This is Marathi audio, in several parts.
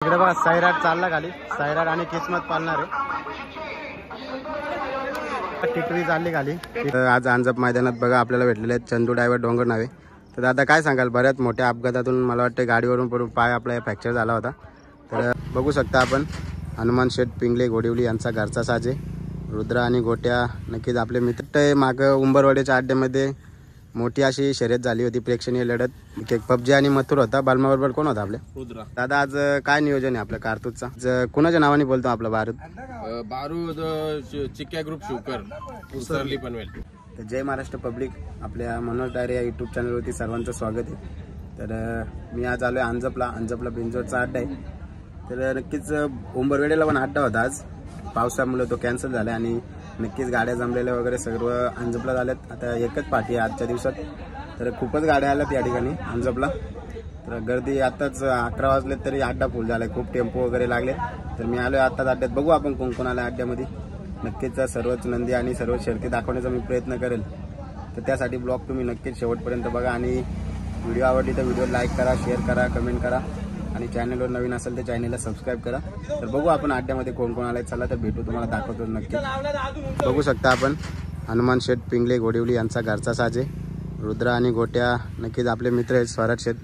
इकडे बघा सैराट चालला खाली, सैराट आणि किस्मत पालणार आहे. टिटवी चालली खाली. आज अंजप मैदानात बघा आपल्याला भेटलेले आहेत चंदू ड्रायव्हर डोंगर नावे. तर दादा काय सांगाल, बऱ्याच मोठ्या अपघातातून मला वाटतं गाडीवरून पडून पाय आपला फ्रॅक्चर झाला होता. तर बघू शकता आपण हनुमान शेठ पिंगले घोडिवली यांचा घरचा साजे रुद्र आणि गोट्या नक्कीच आपले मित्र. मागं उंबरवाडीच्या अड्ड्यामध्ये मोठी अशी शर्यत झाली होती, प्रेक्षणीय लढत. एक पबजी आणि मथुर होता. बालमाबरोबर कोण होता आपले? रुद्र. दादा आज काय नियोजन आहे आपल्या कारतूजचा? कुणाच्या नावाने बोलतो आपला बारूद चिक्या ग्रुप शिवकर उसरली पनवेल. तर जय महाराष्ट्र पब्लिक, आपल्या मनोज डायरे या यूट्यूब चॅनलवरती सर्वांचं स्वागत आहे. तर मी आज आलो आहे अंजपला बिंजोडचा अड्डा आहे. तर नक्कीच उंबरवेडेला पण अड्डा होता, आज पावसामुळे तो कॅन्सल झाला आणि नक्कीच गाड्या जमलेल्या वगैरे सर्व अंजपला झाल्यात. आता एकच पाठी आहे आजच्या दिवसात, तर खूपच गाड्या आल्यात या ठिकाणी अंजपला. तर गर्दी आताच 11 वाजले तरी अड्डा फुल झाला आहे, खूप टेम्पो वगैरे लागले. तर मी आलो आत्ताच अड्ड्यात, बघू आपण कोण कोण आला अड्ड्यामध्ये. नक्कीच सर्वच नंदी आणि सर्व शर्ती दाखवण्याचा मी प्रयत्न करेल. तर त्यासाठी ब्लॉग तुम्ही नक्कीच शेवटपर्यंत बघा आणि व्हिडिओ आवडली तर व्हिडिओ लाईक करा, शेअर करा, कमेंट करा आणि चॅनलवर नवीन असेल तर चॅनलला सबस्क्राईब करा. तर बघू आपण अड्ड्यामध्ये कोण कोण आलाय, चला तर भेटू, तुम्हाला दाखवतो नक्की. बघू शकता आपण हनुमान शेठ पिंगले घोडिवली यांचा घरचा साजे रुद्र आणि गोट्या नक्कीच आपले मित्र आहेत स्वराज शेठ.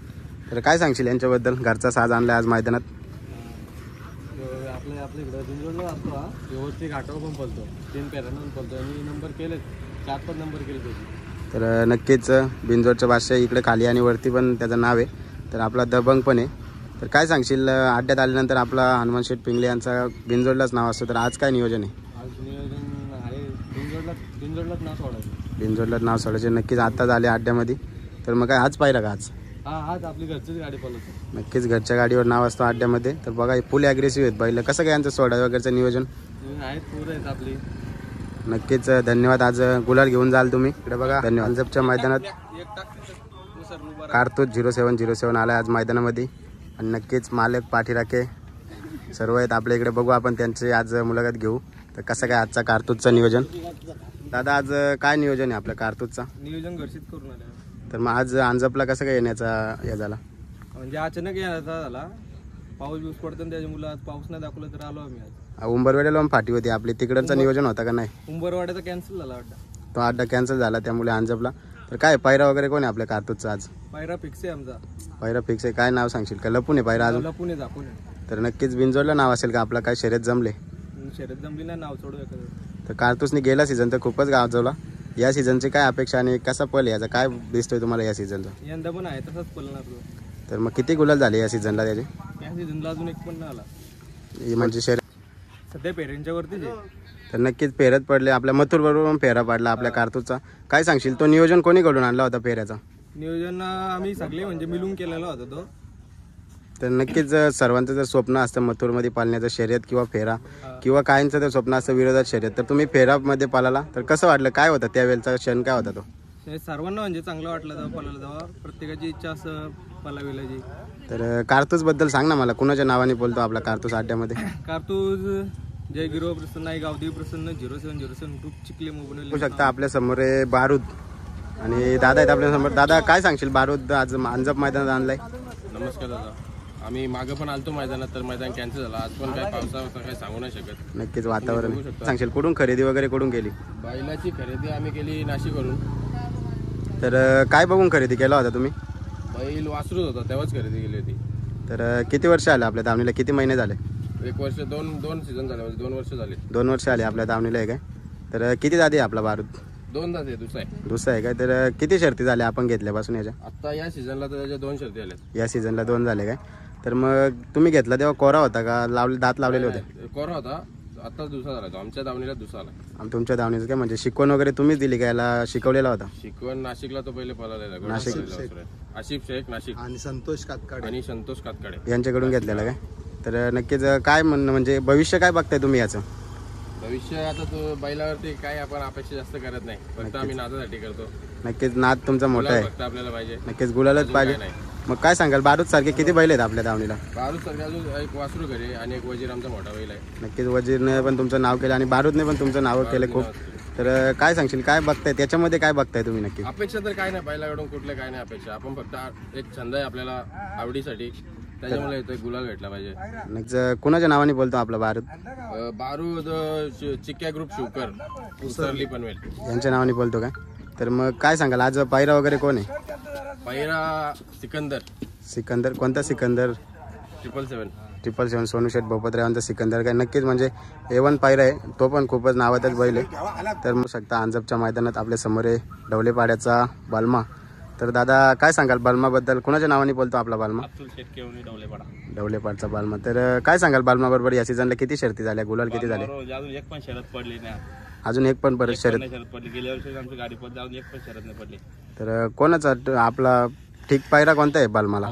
तर काय सांगशील यांच्याबद्दल? घरचा साज आणलाय आज मैदानात. आपल्या इकडे बिंजोडला असतो, हा व्यवस्थित घाटावर पण पळतो, 3 पेरांना पण पळतो आणि नंबर केले 4-5 नंबर केले त्याची. तर नक्कीच बिंजोडचं भाषा इकडे खाली आणि वरती पण त्याचं नाव आहे. तर आपला दबंग पण आहे. तर काय सांगशील, अड्ड्यात आल्यानंतर आपला हनुमान शेठ पिंगले यांचा बिंजोडलाच नाव असतं, तर आज काय नियोजन आहे? आज नियोजन आहे बिंजोडलाच नाव सोडायचं. बिंजोडलाच नाव सोडायचे. नक्कीच आत्ताच आले अड्ड्यामध्ये. तर मग काय आज पाहिलं का? आज आपली घरचीच गाडी पळवतो. नक्कीच घरच्या गाडीवर नाव असतं अड्ड्यामध्ये. तर बघा फुल ॲग्रेसिव्ह आहेत बैल. कसं काय यांचं सोडा वगैरेचं नियोजन आहेत? पूर आहेत आपली. नक्कीच धन्यवाद. आज गुलाल घेऊन जाल तुम्ही. इकडे बघा धन्यवाद. अंजपच्या मैदानात कारतूज 0707 आला आज मैदानामध्ये आणि नक्कीच मालक पाठीराखे सर्व आहेत आपल्या इकडे. बघू आपण त्यांची आज मुलाखत घेऊ. तर कसं काय आजचा कारतूजचं नियोजन? दादा आज काय नियोजन आहे आपल्या कारतूजचा? नियोजन घरचीच करून आले. तर मग आज अंजपला कसं काय येण्याचा हे झाला? म्हणजे अचानक येण्याचा झाला, पाऊस बिऊस पडतो त्याच्या मुलं. आज पाऊस नाही दाखवला तर आलो आम्ही आज. उंबरवाड्याला पण फाटी होती आपली, तिकडचं नियोजन होता का नाही? उंबरवाड्याचा कॅन्सल झाला वाटतं, तो अड्डा कॅन्सल झाला त्यामुळे अंजपला. तर काय पायरा वगैरे कोण आहे आपल्या कारतूजचा आज? पायरा फिक्स आहे आमचा. पायरा फिक्स आहे. काय नाव सांगशील का? लपून आहे पायरा अजून? लपून आहे, दाखवून. तर नक्कीच बिंजोडला नाव असेल का आपला? काय शर्यत जमले? शर्यत जमली नाही, नाव सोडू एखादं. तर कारतूसने गेला सीझन तर खूपच गाजवला. या सीझनची काय अपेक्षा आणि कसा पल याचा काय दिसतोय तुम्हाला या सीझनचा? यंदा पण आहे तसंच पळणार तो. तर मग किती गुलाल झाले या सीझनला त्याचे? या सीझनला अजून एक पण नाही आला. म्हणजे शर्यत सध्या पेरेंटच्या वरतीच आहे. तर नक्कीच फेरत पडले. आपल्या मथुर बरोबर पण फेरा पडला आपल्या कारतूजचा. काय सांगशील, तो नियोजन कोणी कडून आणला होता फेऱ्याचा? नियोजन आम्ही सगळे म्हणजे मिळून केलेला होता तो. तर नक्कीच सर्वांचं जर स्वप्न असतं मथुरमध्ये पालण्याचं शर्यत किंवा फेरा, किंवा काहींचं तर स्वप्न असतं विरोधात शर्यत, तर तुम्ही फेरामध्ये पालाला तर कसं वाटलं? काय होतं त्यावेळेचा क्षण, काय होता तो? सर्वांना म्हणजे चांगलं वाटलं तेव्हा पळायला. तेव्हा प्रत्येकाची इच्छा असं पळाविलाची. तर कारतूज बद्दल सांग ना मला, कुणाच्या नावाने बोलतो आपला कारतूज अड्ड्यामध्ये? कारतूज जय गिरो प्रसन्न आहे, गावदेवी प्रसन्न 0707 ग्रुप चिखले मोबाईल. बघू शकता आपल्या समोर आहे बारूद आणि दादा आहेत आपल्या समोर. दादा काय सांगशील, बारूद आज अंजप मैदानात आणलाय? नमस्कार दादा. आम्ही मागे पण आलतो मैदानात, तर मैदान कॅन्सल झाला. आज पण काय पावसाचं काही सांगू नाही शकत. नक्कीच वातावरण सांगशील. कुठून खरेदी वगैरे कुठून केली? बैलाची खरेदी आम्ही केली नाशिकवरून. तर काय बघून खरेदी केला होता तुम्ही? बैल वासरूच होता तेव्हाच खरेदी केली होती. तर किती वर्ष आले आपल्या दावणीला? किती महिने झाले? 1 वर्ष, दोन सीझन झाले, म्हणजे 2 वर्ष झाले. 2 वर्ष आले आपल्या दावणीला आहे काय? तर किती जाती आपला बारूद? 2 दात आहे, दुसरा आहे. दुसरा आहे काय? तर किती शर्ती झाल्या आपण घेतल्यापासून याच्या? आता या सीझनला तर त्याच्या 2 शर्ती आल्या. या सीझनला 2 झाले काय? तर मग तुम्ही घेतला तेव्हा कोरा होता का? दात लावलेले होते? कोरा होता, आता दुसरा झाला तो. आमच्या दावणीला दुसरा आला. तुमच्या दावणीचं काय म्हणजे शिकवण वगैरे तुम्हीच दिली का? याला शिकवलेला होता? शिकवण नाशिकला तो पहिले पळालेला. नाशिक. आशिफ शेख नाशिक आणि संतोष कातकाडे यांच्याकडून घेतलेला काय? तर नक्कीच काय म्हणणं, म्हणजे भविष्य काय बघताय तुम्ही याचं? भविष्य आता तो बैलावरती काय आपण अपेक्षा जास्त करत नाही, फक्त आम्ही नादासाठी करतो. नक्कीच नाद तुमचा मोठा आहे, फक्त आपल्याला पाहिजे. नक्कीच गुलालच पाहिजे. मग काय सांगाल, बारूद सारखे किती बैल आहेत आपल्या दावणीला? बारूद सारखे अजून एक वासरू घरी आणि एक वजीर आमचा मोठा बैल आहे. नक्कीच वजीरने पण तुमचं नाव केलं आणि बारूदने पण तुमचं नाव केलं खूप. तर काय सांगशील, काय बघताय त्याच्यामध्ये, काय बघताय तुम्ही नक्की? अपेक्षा तर काय नाही बैलाकडून, कुठले काय नाही अपेक्षा. आपण फक्त एक छंद आहे आपल्याला आवडीसाठी, त्याच्यामुळे येतोय गुलाल भेटला पाहिजे. नेक्स्ट कुणाच्या नावाने बोलतो आपला भारत? बारूद चिक्क्या ग्रुप शिवकर उसरली पनवेल यांच्या नावाने बोलतो काय? तर मग काय सांगाल आज पायरा वगैरे कोण आहे? पहिला सिकंदर सिकंदर. कोणता सिकंदर? 777 सोनू शेठ बोपतरावांचा सिकंदर काय नक्कीच म्हणजे A1 पायरा आहे, तो पण खूपच नावातच बैल आहे. तर मग शकता अंजपच्या मैदानात आपल्या समोर आहे डवलेपाड्याचा बालमा. तर दादा काय सांगाल बालमाबद्दल? कुणाच्या नावाने बोलतो आपला बालमा? अब्दुल शेठ केवणी डवलेपाडचा बालमा. तर काय सांगाल बालमा बरोबर या सीझनला किती शर्ती झाल्या, गुलाल किती झाले? अजून एक पण शरद पडली नाही. अजून एक पण परत शर्यत पडली. गेल्या वर्षी आमची गाडी पडली, अजून एक पण शरद नाही पडली. तर कोणाचा आपला ठीक पायरा कोणता आहे बालमाला?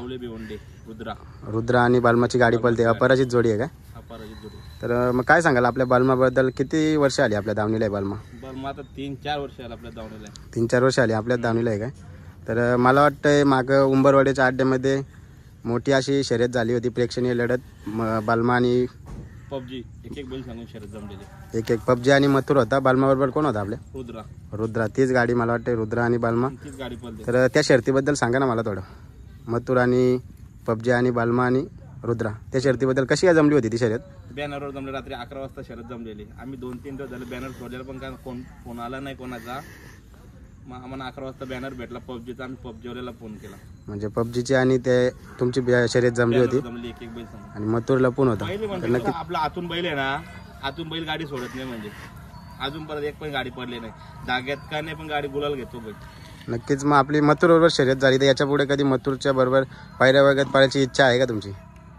रुद्रा आणि बालमाची गाडी पळते, अपराजित जोडी आहे काय? तर मग काय सांगाल आपल्या बालमाबद्दल? किती वर्ष आली आपल्या दावणीला आहे बालमा? आता 3-4 वर्ष आली आपल्या दावणीला. 3-4 वर्ष आली आपल्या दावणीला आहे काय? तर मला वाटतंय मागं उंबरवाडीच्या अड्ड्यामध्ये मोठी अशी शर्यत झाली होती, प्रेक्षणीय लढत बालमा आणि पबजी. एक बैल सांगून शर्यत जमलेली. एक पबजी आणि मथुर होता. बालमा बरोबर कोण होता आपल्या? रुद्रा. तीच गाडी मला वाटते, रुद्रा आणि बालमा. तर त्या शर्तीबद्दल सांगा ना मला थोडं. मथुर आणि पबजी आणि बालमा आणि रुद्रा, त्या शर्तीबद्दल कशी काय जमली होती ती शर्यत? बॅनरवर जमले. रात्री 11 वाजता शर्यत जमलेली. आम्ही 2-3 दिवस झाले बॅनर सोडलेला, पण काय फोन आला नाही कोणाचा. मग आम्हाला 11 वाजता बॅनर भेटला पबजीचा. आम्ही पबजीवाल्याला फोन केला. म्हणजे पबजीची आणि ते तुमची शर्यत जमली होती एक बैल आणि मथुर लपून होता. आपला आतून बैल आहे ना, आतून बैल गाडी सोडत नाही. म्हणजे अजून परत एक पण गाडी पडली नाही जाग्यात, का नाही पण गाडी गुलाल घेतो बैल. नक्कीच. मग आपली मथुर बरोबर शर्यत झाली, तर याच्या पुढे कधी मथुरच्या बरोबर पायऱ्या वगैरे पाळायची इच्छा आहे का तुमची?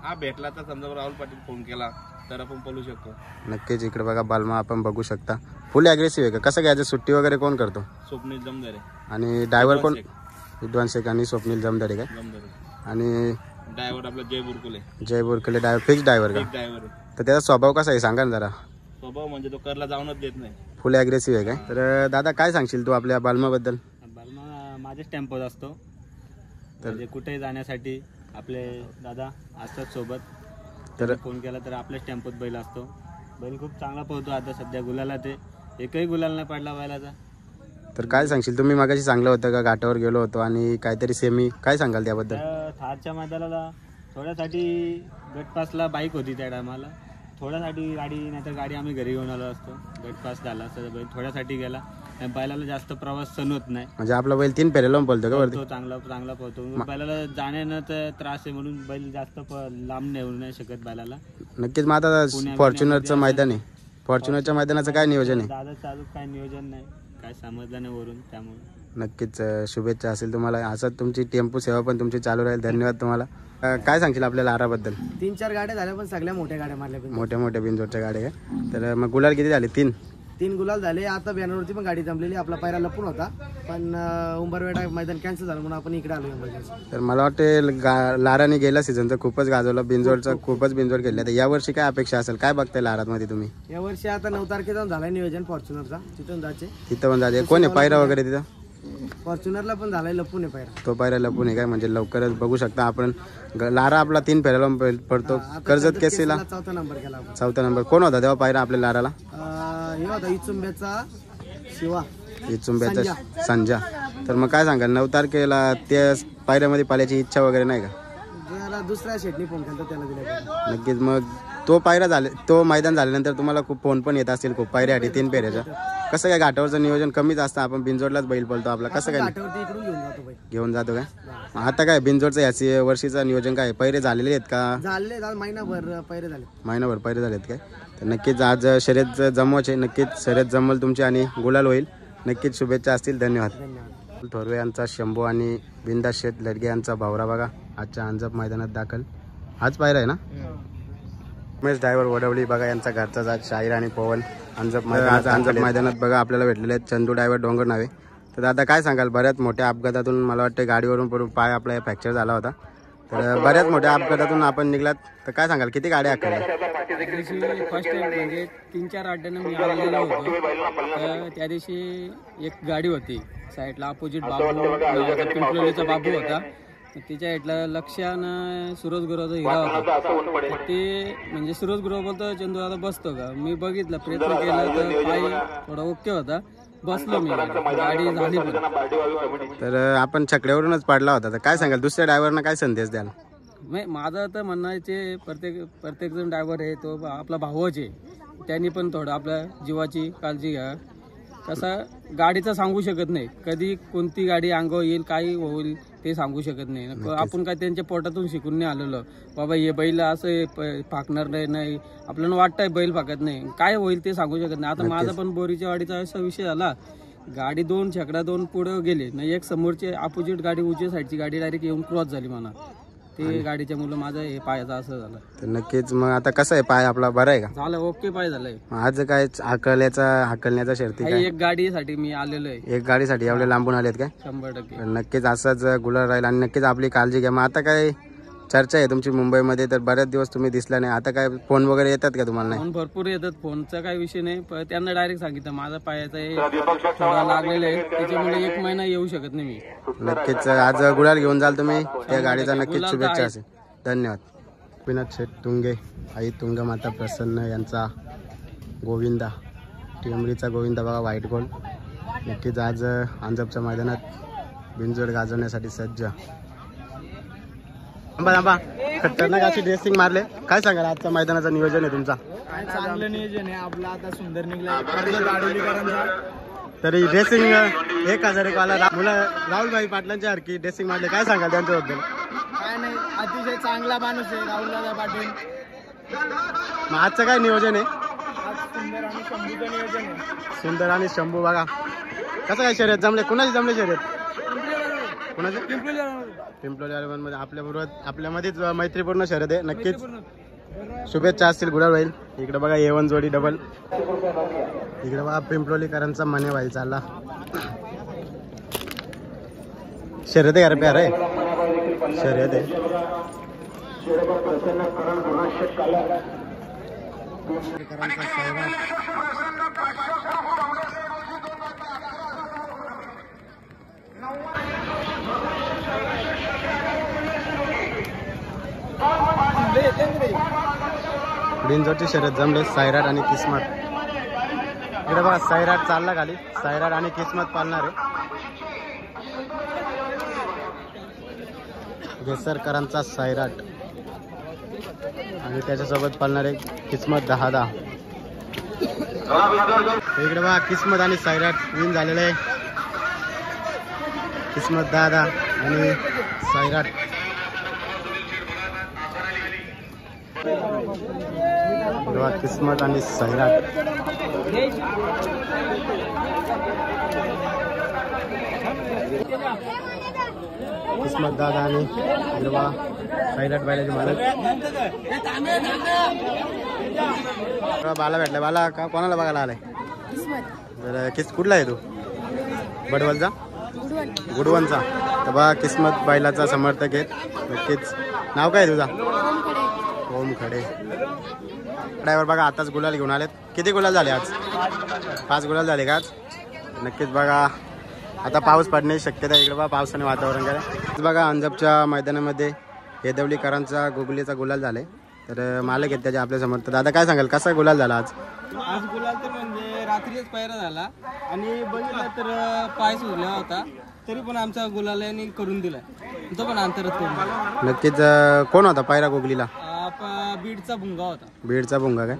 हा भेटला तर समजा राहुल पाटील फोन केला तर आपण पळू शकतो. नक्कीच. इकडे बघा बालमा आपण बघू शकता, फुल अग्रेसिव्ह आहे का? कसं घ्यायचं? सुट्टी वगैरे कोण करतो? स्वप्नील जमदारे. आणि ड्रायव्हर कोण? विद्वान शेख आणि स्वप्नील जमदारे काय? आणि ड्रायव्हर आपला जय बुरकुले ड्रायव्हर. फिक्स ड्रायव्हर का? तर त्याचा स्वभाव कसा आहे सांगा ना जरा. स्वभाव म्हणजे तो करला जाऊनच देत नाही. फुल अग्रेसिव्ह आहे काय? तर दादा काय सांगशील तू आपल्या बालमाबद्दल? बालमा माझ्याच टेम्पोत असतो, तर कुठेही जाण्यासाठी आपले दादा असतात सोबत. तर फोन केला तर आपल्याच टेम्पोत बैल असतो. बैल खूप चांगला पोहतो. आता सध्या गुलाला ते एकही गुलाल नाही पडला बैलाचा. तर काय सांगशील? तुम्ही मागाशी चांगलं होतं का? घाटावर गेलो होतो आणि काहीतरी सेमी, काय सांगाल त्याबद्दल? थारच्या मैदानाला थोड्यासाठी गटपासला बाईक होती त्या टायमाला, थोड्यासाठी गाडी, नाही तर गाडी आम्ही घरी घेऊन आलो असतो. गटपास झाला असता बैल थोड्यासाठी गेला. बैलाला जास्त प्रवास सहन होत नाही. म्हणजे आपला बैल 3 फेऱ्या लावून पळतो का वरती? चांगला पळतो. बैलाला जाण्यानं त्रास आहे म्हणून बैल जास्त लांब नेऊ नाही शकत बैलाला. नक्कीच. मग आता फॉर्च्युनरचं मैदान आहे, फॉर्च्युनरच्या मैदानाचं काय नियोजन आहे? दादा चालू काय नियोजन नाही, काय समजलं नाही वरून, त्यामुळे. नक्कीच शुभेच्छा असेल तुम्हाला. असं तुमची टेम्पो सेवा पण तुमची चालू राहील. धन्यवाद तुम्हाला. काय सांगशील आपल्याला आराबद्दल? 3-4 गाड्या झाल्या, पण सगळ्या मोठ्या गाड्या मारल्या. मोठ्या बिनजोडच्या गाड्या आहे. तर मग गुलाल किती झाले? 3 गुलाल झाले. आता बॅनरवरती पण गाडी जमलेली. आपला पायरा लपून होता, पण उंबरवेडा मैदान कॅन्सल झालं म्हणून आपण इकडे आलो. तर मला वाटते लाराने गेल्या सीझनचं खूपच गाजवलं, बिनजोडचं खूपच बिनजोड केलं. तर यावर्षी काय अपेक्षा असेल? काय बघताय लारामध्ये तुम्ही? यावर्षी आता 9 तारखेचा झालाय नियोजन फॉर्च्युनरचा, तिथून तिथं पण जायचे. कोण आहे पायरा वगैरे तिथं? फॉर्च्युनरला पण झालाय, लपून आहे पायरा. तो पायरा लपून आहे काय? म्हणजे लवकरच बघू शकता आपण. लारा आपला 3 फेऱ्या लावून पडतो. कर्जत केसीला 4था नंबर केला. 4था नंबर. कोण होता तेव्हा पायरा आपल्या लाराला? हे होता इचुंब्याचा शिवा, इचुंब्याचा संजा. तर मग काय सांगाल 9 तारखेला त्या पायऱ्यामध्ये पाल्याची इच्छा वगैरे नाही का? जरा दुसऱ्या शेटनी फोन केला, त्याला दिला. नक्कीच. मग तो पायरा झाले, तो मैदान झाल्यानंतर तुम्हाला खूप फोन पण येत असतील खूप पायऱ्यासाठी 3 फेऱ्याच्या. कसं काय घाटावरचं नियोजन कमीच असतं, आपण बिनजोडलाच बैल पळतो आपला, कसं काय घेऊन जातो काय? आता काय बिनजोडचं याची वर्षीचं नियोजन काय? पैरे झालेले आहेत का? झाले, महिनाभर पैरे झालेत काय? तर नक्कीच आज शर्यत जमवायचे. नक्कीच शर्यत जमल तुमची आणि गुलाल होईल. नक्कीच शुभेच्छा असतील. धन्यवाद. थोरवे यांचा शंभू आणि बिंदास शेठ लडगे यांचा भावरा बघा आजच्या अंजप मैदानात दाखल. आज पायरा आहे ना? उमेश ड्रायव्हर वडवली बघा यांचा घरचा आज शाहीर आणि पवन अंजप मैदानात बघा आपल्याला भेटलेले आहेत. चंदू ड्रायव्हर डोंगर नावे. तर दादा काय सांगाल? बऱ्याच मोठ्या अपघातातून मला वाटतं गाडीवरून पडून पाय आपला फ्रॅक्चर झाला होता. तर बऱ्याच मोठ्या अपघातातून आपण निघलात. तर काय सांगाल किती गाड्या आखल्या? फर्स्ट टाइम म्हणजे 3-4 अड्ड्यानं मी आलेलो होतो. तर त्या दिवशी एक गाडी होती साईडला अपोजिट, बाबू पिंपलोलीचा बाबू होता. तिच्या हेटला लक्षानं सुरज गुरुचा हिरा होता. तर ते म्हणजे सुरज गुरु बोलतो चंदू आता बसतो का? मी बघितलं, प्रयत्न केला तर पाय थोडा ओके होता, बसलो मी, गाडी झाली पण. तर आपण छकड्यावरूनच पडला होता. तर काय सांगाल दुसऱ्या ड्रायव्हरना काय संदेश द्याल? नाही माझं तर म्हणायचे प्रत्येक जण ड्रायव्हर आहे तो आपला भावच आहे. त्यांनी पण थोडं आपल्या जीवाची काळजी घ्या. कसं गाडीचं सांगू शकत नाही, कधी कोणती गाडी अंगावर येईल काय होईल ते सांगू शकत नाही. आपण काय त्यांच्या पोटातून शिकून नाही आलेलो बाबा हे बैल असं फाकणार नाही. आपल्याला वाटतंय बैल फाकत नाही, काय होईल ते सांगू शकत नाही. आता माझा पण बोरीच्या वाडीचा असा विषय झाला, गाडी 2 छकडा 2 पुढे गेले नाही, एक समोरची अपोजिट गाडी उजव्या साईडची गाडी डायरेक्ट येऊन क्रॉस झाली म्हणा. ते गाडीच्या मुलं माझं हे पायाचं असं झालं. तर नक्कीच मग आता कसं आहे, पाय आपला बरा आहे का? झालं ओके, पाय झालंय. आज काय हाकलण्याचा शर्ती काय? एक गाडीसाठी मी आलेलो आहे. एक गाडीसाठी एवढे लांबून आलेत काय? 100%. नक्कीच असंच गुलाल राहील आणि नक्कीच आपली काळजी घ्या. मग आता काय चर्चा आहे तुमची मुंबईमध्ये, तर बऱ्याच दिवस तुम्ही दिसला नाही, आता काय फोन वगैरे येतात का तुम्हाला? नाही फोन भरपूर येतात, फोनचा काही विषय नाही. पण त्यांना डायरेक्ट सांगितलं माझा पायाचा थोडा लागलेला आहे, त्याच्यामुळे 1 महिना येऊ शकत नाही मी. नक्कीच आज गुलाल घेऊन जाल तुम्ही, त्या गाडीचा नक्कीच शुभेच्छा असेल. धन्यवाद. गोपीनाथ शेठ तुंगे, आई तुंगमाता प्रसन्न यांचा गोविंदा, टिंबरीचा गोविंदा बघा, व्हाईट गोल्ड. नक्कीच आज अंजपच्या मैदानात बिनजोड गाजवण्यासाठी सज्ज. खतरनाक अशी ड्रेसिंग मारले, काय सांगाल आजच्या मैदानाचं नियोजन आहे तुमचा? चांगलं नियोजन आहे आपलं, आता सुंदर निघला. तरी ड्रेसिंग 1001 वाला मुलं राहुलभाई पाटलांच्या हरकी ड्रेसिंग मारले, काय सांगाल त्यांच्याबद्दल? काय नाही, अतिशय चांगला माणूस आहे राहुलदादा पाटील. मग आजचं काय नियोजन आहे? आज सुंदर आणि शंभूचं नियोजन आहे. सुंदर आणि शंभू बघा कसं काय शर्यत जमले, कुणाची जमले शर्यत? कुणाची? पिंपलोली मध्ये आपल्यामध्येच मैत्रीपूर्ण शर्यत आहे. नक्कीच शुभेच्छा असतील गुलाल होईल. इकडे बघा A1 जोडी डबल, इकडे बघा पिंपलोलीकरांचा मने भाई चालला. शर्यत आहे प्यार आहे, शर्यत आहे. बिनजोडची शर्यत जमले, सायराट आणि किस्मत. इकडे बघा सायराट चालला खाली, सायराट आणि किस्मत पालणार आहे. गेसरकरांचा सायराट आणि त्याच्यासोबत पालणारे किस्मत 10-10. इकडे बघा किस्मत आणि सायराट विन झालेले आहे. किस्मत 10-10 आणि सायराट. किस्मत आणि सायराट. किस्मत दादा आणि सायराट बैलाचे मालक. बाला भेटलाय, बाला का कोणाला बघायला आलाय? कुठला आहे तू? बडवलचा, गुडवनचा. तर बा किस्मत बैलाचा समर्थक आहेत. नक्कीच. नाव काय तुझा? ओम खडे. ड्रायव्हर बघा आताच गुलाल घेऊन आलेत. किती गुलाल झाले आज? 5 गुलाल झाले का आज? नक्कीच बघा आता पाऊस पडण्याची शक्यता आहे. इकडे बघा पावसाने वातावरण केलं. बघा अंजपच्या मैदानामध्ये हेदवलीकरांचा गुगलीचा गुलाल झालाय. तर मालक आहेत त्याच्या आपल्या समोर. तर दादा काय सांगाल, कसा गुलाल झाला आज? आज गुलाल तर म्हणजे रात्रीच पायरा झाला आणि बघितला तर पाय सुरला होता, तरी पण आमचा गुलालाने करून दिला, तो पण अंतरात करून. नक्कीच. कोण होता पायरा गुगलीला? बीडचा भुंगा होता. बीडचा भुंगा काय?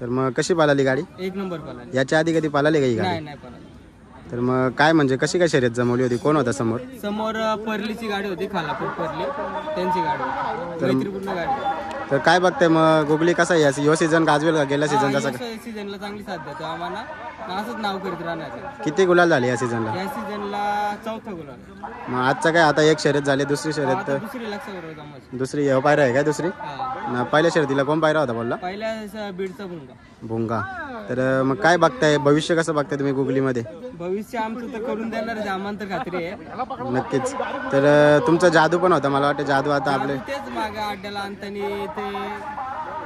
तर मग कशी पालाली गाडी? 1 नंबर पाला. याच्या आधी कधी पालाली का ही गाडी? नाही पाला. तर मग काय म्हणजे कशी काय शर्यत जमवली होती? कोण होता समोर? परलीची गाडी होती, खालापूर परली, त्यांची गाडी होती, मैत्रीपूर्ण गाडी. तर काय बघताय मग गुगली कसा आहे? यो सीझन गाजवेल का गेल्या सीझन? जसा सीझनला चांगली साथ देतो आम्हाला, असंच नाव करत राहणार. किती गुलाल झाले या सीझनला? या सीझनला 4था गुलाल. मग आजचा काय? आता एक शर्यत झाली, दुसरी शर्यत दुसरी लक्षात. दुसरी पायरा आहे काय? दुसरी पहिल्या शर्यतीला कोण पायरा होता बोलला? पहिल्या बीडचा भुंगा. तर मग काय बघताय, भविष्य कसं बघताय तुम्ही गुगलीमध्ये? भविष्य आमचं तर करून देणार आहे, आम्हाला तर खात्री आहे. नक्कीच. तर तुमचा जादू पण होता, मला वाटतं जादू आता आपले तेच मागे अड्ड्याला आणताना ते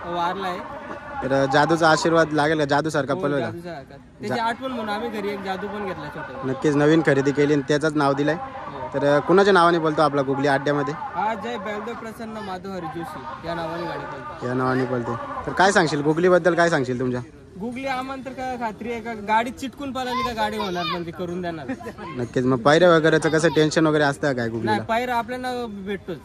वारलाय. तर जादूचा आशीर्वाद लागेल का? जादू सारखा पळवेल का? त्याची आठवण म्हणून आम्ही घरी एक जादू पण घेतला छोटा. नक्कीच. नवीन खरेदी केली आणि त्याचंच नाव दिलंय. तर कुणाच्या नावाने बोलतो आपला गुगली अड्ड्यामध्ये? हा जय बैलदेव प्रसन्न माधव हरी जोशी या नावाने गाडी बोलतो. या नावाने बोलते. तर काय सांगशील गुगलीबद्दल, काय सांगशील तुमच्या? गुगली आम्हाला तर काय खात्री आहे का गाडी चिटकून पळाली का गाडी होणार म्हणजे करून देणार. नक्कीच. मग पायऱ्या वगैरेचं कसं टेन्शन वगैरे असतं काय गुगलीला? नाही, पायऱ्या आपल्याला भेटतोच.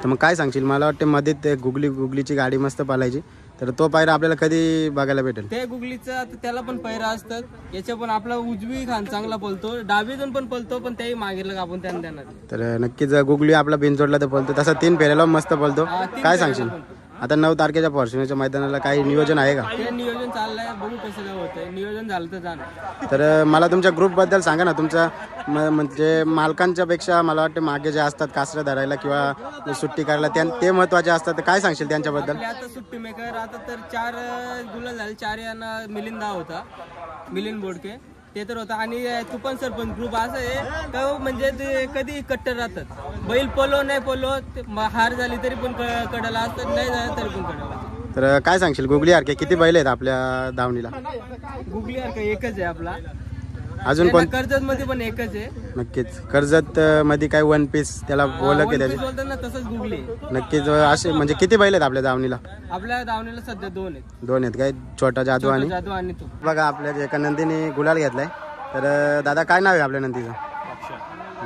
तर मग काय सांगशील? मला वाटते मध्ये ते गुगलीची गाडी मस्त पालायची, तर तो पायरा आपल्याला कधी बघायला भेटेल? ते गुगलीचं आता त्याला पण पैरा असतात, याच्या पण आपला उजवी खान चांगला पळतो, डावीतून पण पळतो, पण त्याही मागेल आपण त्यांना देणार. तर नक्कीच गुगली आपला बिनजोडला तर पळतो, तसा 3 फेऱ्याला मस्त पळतो. काय सांगशील? आता 9 तारखेच्या फॉर्च्युनरच्या मैदानाला काही नियोजन आहे का? ते नियोजन चाललंय, बघू कसं काय होतंय, नियोजन झालं तर जाणार. तर मला तुमच्या ग्रुपबद्दल सांगा ना. तुमच्या म्हणजे मालकांच्या पेक्षा मला वाटते मागे जे असतात कासरं धरायला किंवा सुट्टी करायला ते महत्त्वाचे असतात, तर काय सांगशील त्यांच्याबद्दल? आता सुट्टी मेकर आता तर 4 गुलाल झाले, 4 यांना मिलिंद होता, मिलिंद बोडके ते तर होता, आणि तुपन सरपंच ग्रुप असं आहे का म्हणजे ते कधी कट्टर राहतात, बैल पलो नाही पलो, हार झाली तरी पण कडाला असतात, नाही झालं तरी पण कडाला. तर काय सांगशील? गुगली सारखे किती बैल आहेत आपल्या दावणीला? गुगली सारखं एकच आहे आपला, अजून कोण? कर्जत मध्ये पण एकच आहे. नक्कीच कर्जत मध्ये काय वन पीस त्याला ओळख आहे त्याची? बोलतात ना तसंच गुगली. नक्कीच असे म्हणजे किती बैल आहेत आपल्या दावणीला? आपल्या दावणीला सध्या 2 आहेत. 2 आहेत काय? छोटा जादू आणि जादू आणि तू. बघा आपल्या जे एका नंदीने गुलाल घेतलाय. तर दादा काय नाव आहे आपल्या नंदीचं?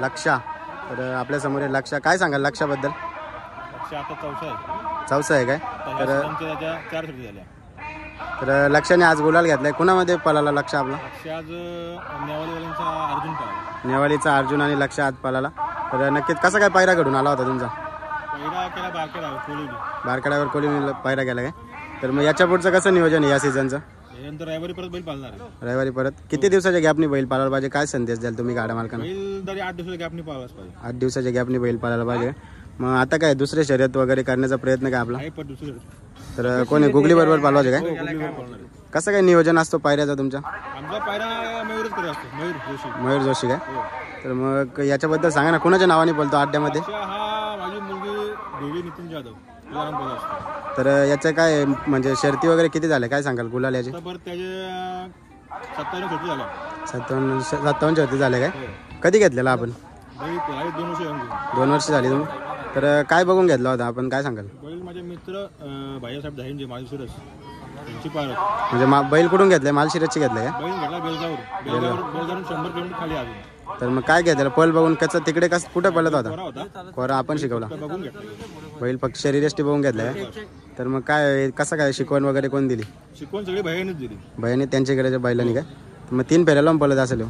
लक्षा. तर आपल्या समोर आहे लक्षा. काय सांगाल लक्षाबद्दल? चौसा आहे काय? तर लक्षाने आज गुलाल घेतलाय. कुणामध्ये पळाला लक्ष आपला? नेवालीचा अर्जुन आणि लक्ष आज पळाला. तर नक्कीच कसा काय पायरा घडून आला होता तुमचा? बारकड्यावर कोली पायरा गेला काय? तर मग याच्या पुढचं कसं नियोजन आहे या सीझनचं? रविवारी परत बैल पाळणार आहे. रविवारी परत किती दिवसाच्या गॅपनी बैल पाळायला पाहिजे? काय संदेश द्याल तुम्ही गाड्या मालकांना? बैल तरी 8 दिवसाच्या गॅपनी पाळायलाच पाहिजे. 8 दिवसाच्या गॅपनी बैल पाळायला पाहिजे. मग आता काय दुसरे शर्यत वगैरे करण्याचा प्रयत्न काय आपला? तर कोणी गुगली बरोबर पाळवायचे काय? कसं काय नियोजन असतो पायऱ्याचा तुमचा? आमचा पायरा मयूरच करत असतो, मयूर जोशी काय? तर मग याच्याबद्दल सांगा ना, कोणाच्या नावाने बोलतो अड्ड्यामध्ये? हा माझी मुलगी देवी नितीन जाधव. तर याचं काय म्हणजे शर्ती वगैरे किती झाले काय सांगाल गुलाल याचे? त्याचे 57 शर्ती झाल्या. 57 शर्ती झाले काय? कधी घेतलेला आपण? 2 वर्ष झाली तुम्ही. तर काय बघून घेतला होता आपण, काय सांगाल? बैल माझे मित्र भाईसाहेब धाईंजे मालशिरस त्यांची पाळत. म्हणजे बैल कुठून घेतलाय? मालशिरसची घेतलाय का? बैल घेतला बेलगावरून 100 किलोमीटर खाली आलो. तर मग काय घेतलं पल बघून? कसं तिकडे कसं कुठे पळत होता? कोरा आपण शिकवला बघून घेतला बैल, फक्त शरीरयष्टी बघून घेतलाय. तर मग काय कसं काय शिकवण वगैरे कोण दिली? शिकवण सगळी भैयानेच दिली. भैयाने त्यांच्याकडे बैलांनी काय? मग 3 फेऱ्याला पळत असेल.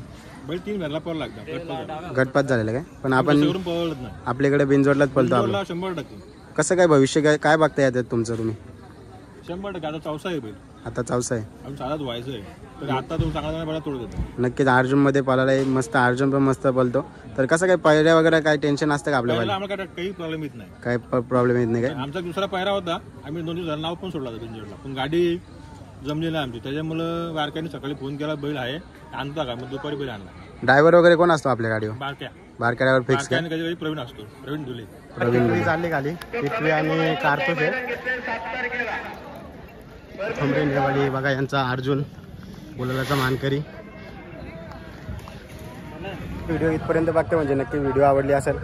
बैल 3 फेऱ्याला पळला लागला. गटपात झालेला काय? पण आपण आपल्याकडे बिनजोडलाच पळतो आपण. 100%. कसं काय भविष्य काय बघता येतात तुमचं तुम्ही? 100%. आता चौसा आहे बैल. आता चौसा आहे. आम्ही साधाच व्हायचं आहे. तर आता तो चांगला बैला तोडत होता. नक्कीच अर्जुन मध्ये पळाला मस्त. अर्जुन पण मस्त पळतो. तर कसं काय पायऱ्या वगैरे काय टेन्शन असतं का आपल्याला? आम्हाला काही प्रॉब्लेम येत नाही. काय प्रॉब्लेम येत नाही काय? आमचा दुसरा पायरा होता, आम्ही 2 दिवस नाव पण सोडला होता बिनजोडला, पण गाडी जमली नाही आमची. त्याच्यामुळं बारक्याने सकाळी फोन केला, बैल आहे आणता का? मग दुपारी बैल आणला. ड्रायव्हर वगैरे कोण असतो आपल्या गाडीवर? बारक्या ड्रायव्हर फिक्स काय? कधी प्रवीण असतो, प्रवीण धुले. प्रवीण चालली खाली पिशवी आणि कारतूस आहे. नेवाली बघा यांचा अर्जुन गुलालाचा मानकरी. व्हिडिओ इथपर्यंत बघते म्हणजे नक्की व्हिडिओ आवडली असेल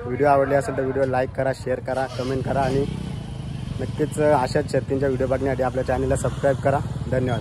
तर व्हिडिओ लाईक करा, शेअर करा, कमेंट करा आणि नक्कीच अशाच शर्तींच्या व्हिडिओ बघण्यासाठी आपल्या चॅनलला सबस्क्राईब करा. धन्यवाद.